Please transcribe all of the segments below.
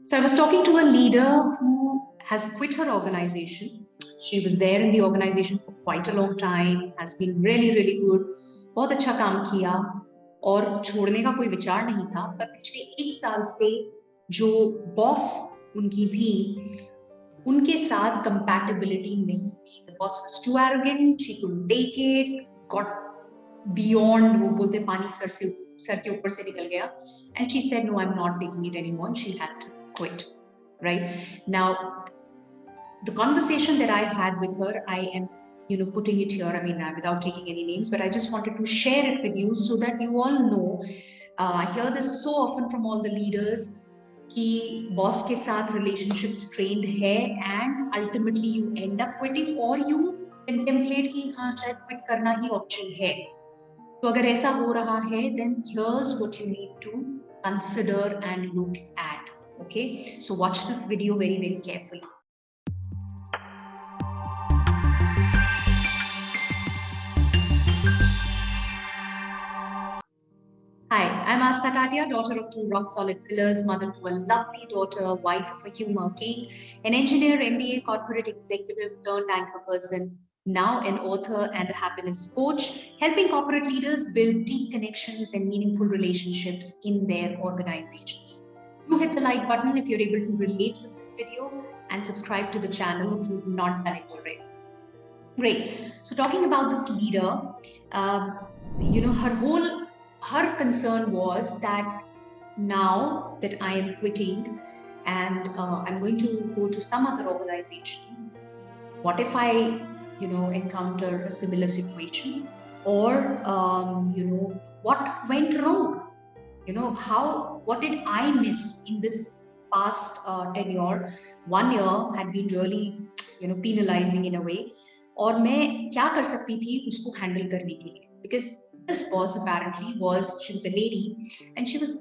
So I was talking to a leader who has quit her organization. She was there in the organization for quite a long time, has been really, really good, बहुत अच्छा काम किया और छोड़ने का कोई विचार नहीं था, पर पिछले 1 साल से जो बॉस उनकी थी, उनके साथ compatibility नहीं थी. The boss was too arrogant, she couldn't take it, got beyond, वो बोलते पानी सर के ऊपर से निकल गया, and she said, no, I'm not taking it anymore, and she had to quit. Right now, the conversation that I had with her, I am putting it here, I mean, without taking any names, but I just wanted to share it with you so that you all know. I hear this so often from all the leaders कि boss के साथ relationship strained है and ultimately you end up quitting or you contemplate कि हाँ शायद quit करना ही option है. तो अगर ऐसा हो रहा है, then here's what you need to consider and look at. Okay, so watch this video very, very carefully. Hi, I'm Aastha, Tatia, daughter of 2 rock-solid pillars, mother to a lovely daughter, wife of a humor king, an engineer, MBA, corporate executive turned anchor person, now an author and a happiness coach, helping corporate leaders build deep connections and meaningful relationships in their organizations. Do hit the like button if you're able to relate with this video and subscribe to the channel if you've not done it already. Great. So talking about this leader, her concern was that now that I am quitting and I'm going to go to some other organization, what if I, encounter a similar situation, or what went wrong? What did I miss in this past tenure? 1 year had been really, penalizing in a way. और मैं क्या कर सकती थी उसको handle करने के लिए? Because this boss apparently she was a lady, and she was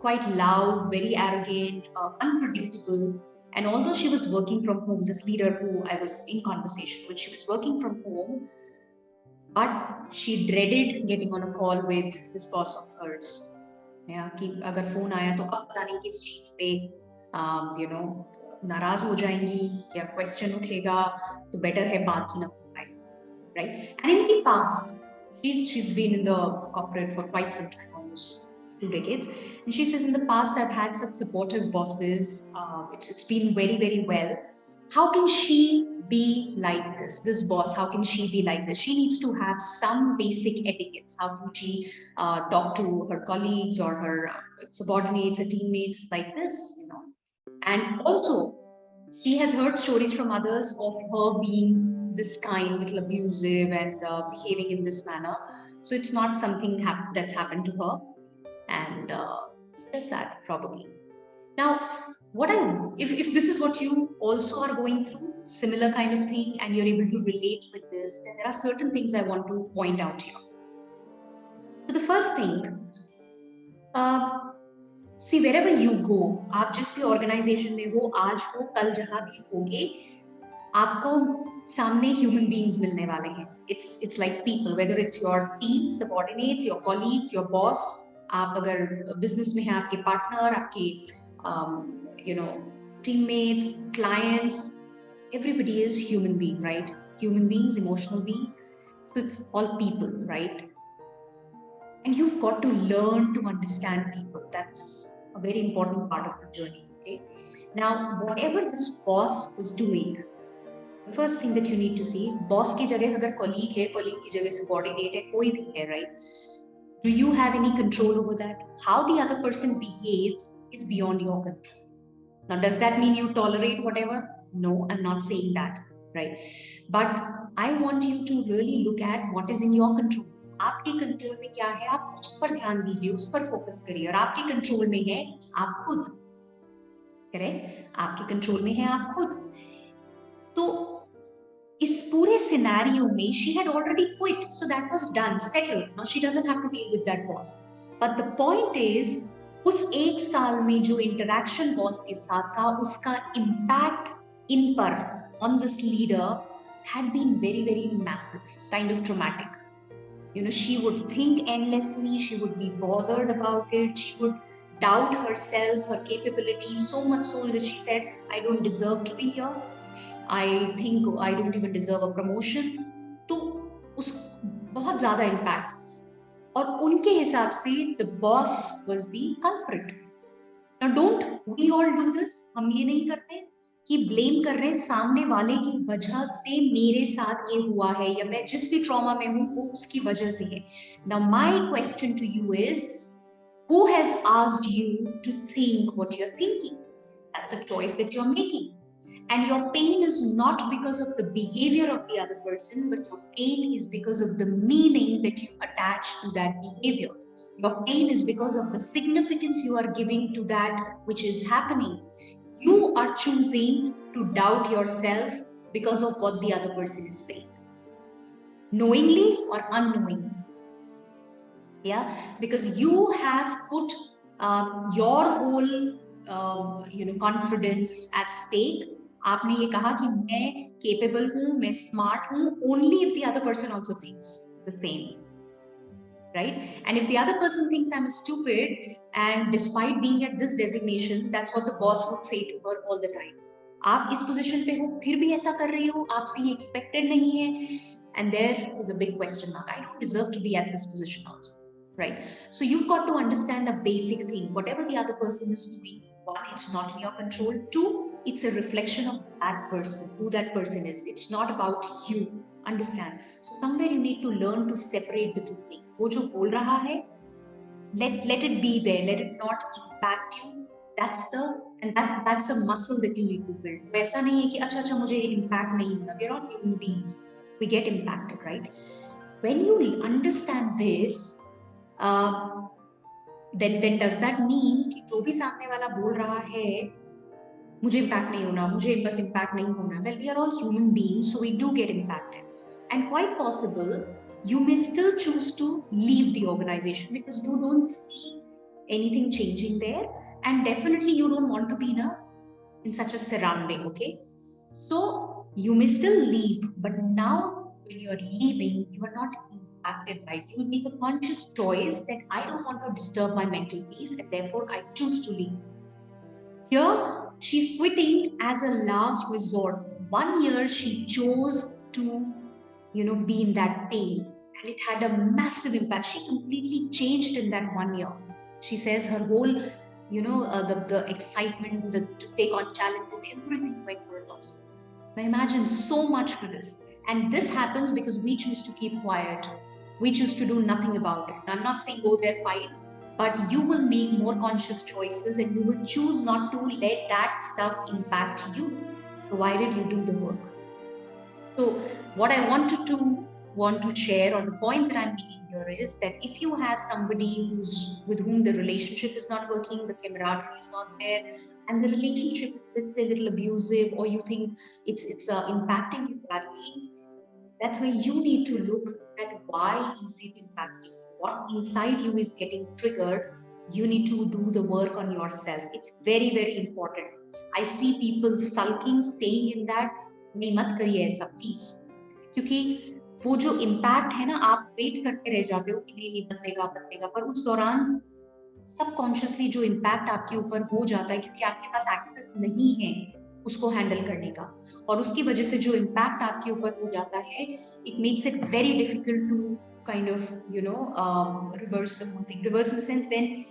quite loud, very arrogant, unpredictable. And although she was working from home, this leader who I was in conversation with, she was working from home, but she dreaded getting on a call with this boss of hers. कि अगर phone आया तो अब पता नहीं किस चीज पे नाराज हो जाएंगी या क्वेश्चन उठेगा, तो बेटर है बात ही ना हो पाए, right? And in the past, she's been in the corporate for quite some time, almost 2 decades, and she says in the past I've had such supportive bosses. It's been very, very well. How can she be like this boss? How can she be like this? She needs to have some basic etiquettes. How can she talk to her colleagues or her subordinates, her teammates like this, and also she has heard stories from others of her being this kind, little abusive and behaving in this manner. So it's not something that's happened to her, and just that probably. Now, if this is what you also are going through, similar kind of thing, and you're able to relate with this, then there are certain things I want to point out here. So the first thing, see, wherever you go, आप जिस भी organization में हो, आज हो, कल जहाँ भी होगे, आपको सामने human beings मिलने वाले हैं. It's like people, whether it's your team, subordinates, your colleagues, your boss. आप अगर business में हैं, आपके partner, आपके teammates, clients, everybody is human being, right? Human beings, emotional beings. So it's all people, right? And you've got to learn to understand people. That's a very important part of the journey. Okay. Now, whatever this boss was doing, the first thing that you need to see, boss की जगह अगर colleague है, colleague की जगह subordinate है, कोई भी है, right? Do you have any control over that? How the other person behaves is beyond your control. Now, does that mean you tolerate whatever? No, I'm not saying that, right? But I want you to really look at what is in your control. आपके control में क्या है, आप उस पर ध्यान दीजिए, उस पर फोकस करिए. और आपके कंट्रोल में है आप खुद, करेक्ट? आपके कंट्रोल में है आप खुद. तो इस पूरे सिनेरियो में she had already quit, so that was done, settled. Now she doesn't have to deal with that boss. But the point is, उस 1 साल में जो इंटरेक्शन बॉस के साथ था, उसका इम्पैक्ट इन पर, on this leader, had been very, very massive, kind of traumatic. She would think endlessly, she would be bothered about it, she would doubt herself, her capabilities, so much so that she said, I don't deserve to be here. I think I don't even deserve a promotion. तो उस बहुत ज़्यादा impact. और उनके हिसाब से the boss was the culprit. Now don't we all do this? हम ये नहीं करते कि ब्लेम कर रहे हैं सामने वाले की वजह से मेरे साथ ये हुआ है या मैं जिस भी ट्रॉमा में हूँ वो उसकी वजह से है. Now my question to you is, who has asked you to think what you're thinking? That's a choice that you're making. And your pain is not because of the behavior of the other person, but your pain is because of the meaning that you attach to that behavior. Your pain is because of the significance you are giving to that which is happening. You are choosing to doubt yourself because of what the other person is saying, knowingly or unknowingly. Yeah, because you have put your whole confidence at stake. आपने ये कहा कि मैं capable हूँ, मैं smart हूँ, only if the other person also thinks the same, right? And if the other person thinks I'm stupid, and despite being at this designation, that's what the boss would say to her all the time. आप इस position पे हो, फिर भी ऐसा कर रही हो, आपसे ये expected नहीं है, and there is a big question mark. I don't deserve to be at this position also. Right? So you've got to understand a basic thing. Whatever the other person is doing, one, it's not in your control. Two, it's a reflection of that person, who that person is. It's not about you. Understand? So somewhere you need to learn to separate the two things. वो जो बोल रहा है, let it be there. Let it not impact you. That's a muscle that you need to build. वैसा नहीं है कि अच्छा मुझे impact नहीं होना. We're all human beings. We get impacted, right? When you understand this, then does that mean कि जो भी सामने वाला बोल रहा है मुझे impact नहीं होना, मुझे बस impact नहीं होना? Well, we are all human beings, so we do get impacted, and quite possible you may still choose to leave the organization because you don't see anything changing there, and definitely you don't want to be in such a surrounding. Okay, so you may still leave, but now when you're leaving, you are not impacted by it. You make a conscious choice that I don't want to disturb my mental peace, and therefore I choose to leave. Here, she's quitting as a last resort. 1 year she chose to, be in that pain, and it had a massive impact. She completely changed in that 1 year. She says her whole, the excitement, to take on challenges, everything went for a loss. Now imagine so much for this. And this happens because we choose to keep quiet. We choose to do nothing about it. I'm not saying go there, fight, but you will make more conscious choices and you will choose not to let that stuff impact you, provided you do the work. So what I want to share, or the point that I'm making here, is that if you have somebody with whom the relationship is not working, the camaraderie is not there, and the relationship is, let's say, a little abusive, or you think it's impacting you badly, that's why you need to look at why is it impacting you, what inside you is getting triggered. You need to do the work on yourself. It's very, very important. I see people sulking, staying in that. नहीं, मत करिए ऐसा please, क्योंकि वो जो impact है ना, आप वेट करते रह जाते हो कि नहीं बदलेगा, पर उस दौरान सबकॉन्शियसली जो इम्पैक्ट आपके ऊपर हो जाता है, क्योंकि आपके पास एक्सेस नहीं है उसको हैंडल करने का, और उसकी वजह से जो इम्पैक्ट आपके ऊपर हो जाता है, it makes it very difficult to kind of reverse the whole thing. Reverse in the sense, then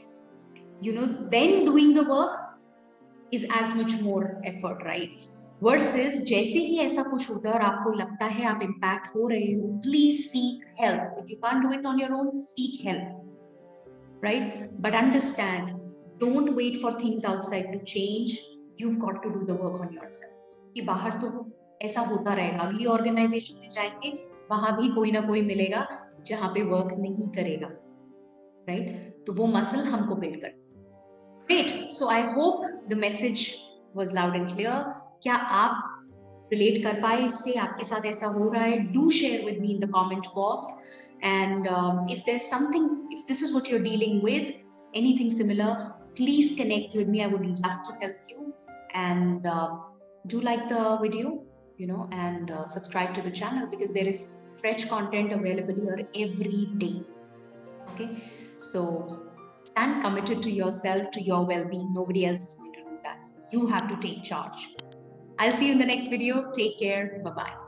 doing the work is as much more effort, right? Versus जैसे ही ऐसा कुछ होता है और आपको लगता है आप इम्पैक्ट हो रहे हो, please seek help. If you can't do it on your own, seek help, right? But understand, don't wait for things outside to change. You've got to do the work on yourself. कि बाहर तो ऐसा होता रहेगा, अगली organisation में जाएंगे, वहां भी कोई ना कोई मिलेगा जहां पे वर्क नहीं करेगा, राइट? तो वो मसल हमको बिल्ड कर. Great. So I hope the message was loud and clear. क्या आप रिलेट कर पाए इससे? आपके साथ ऐसा हो रहा है? Do share with me in the comment box. And if there's something, if this is what you're dealing with, anything similar, please connect with me. I would love to help you. And do like the video, and subscribe to the channel, because there is fresh content available here every day. Okay, so Stand committed to yourself, to your well-being. Nobody else is going to do that. You have to take charge. I'll see you in the next video. Take care. Bye-bye.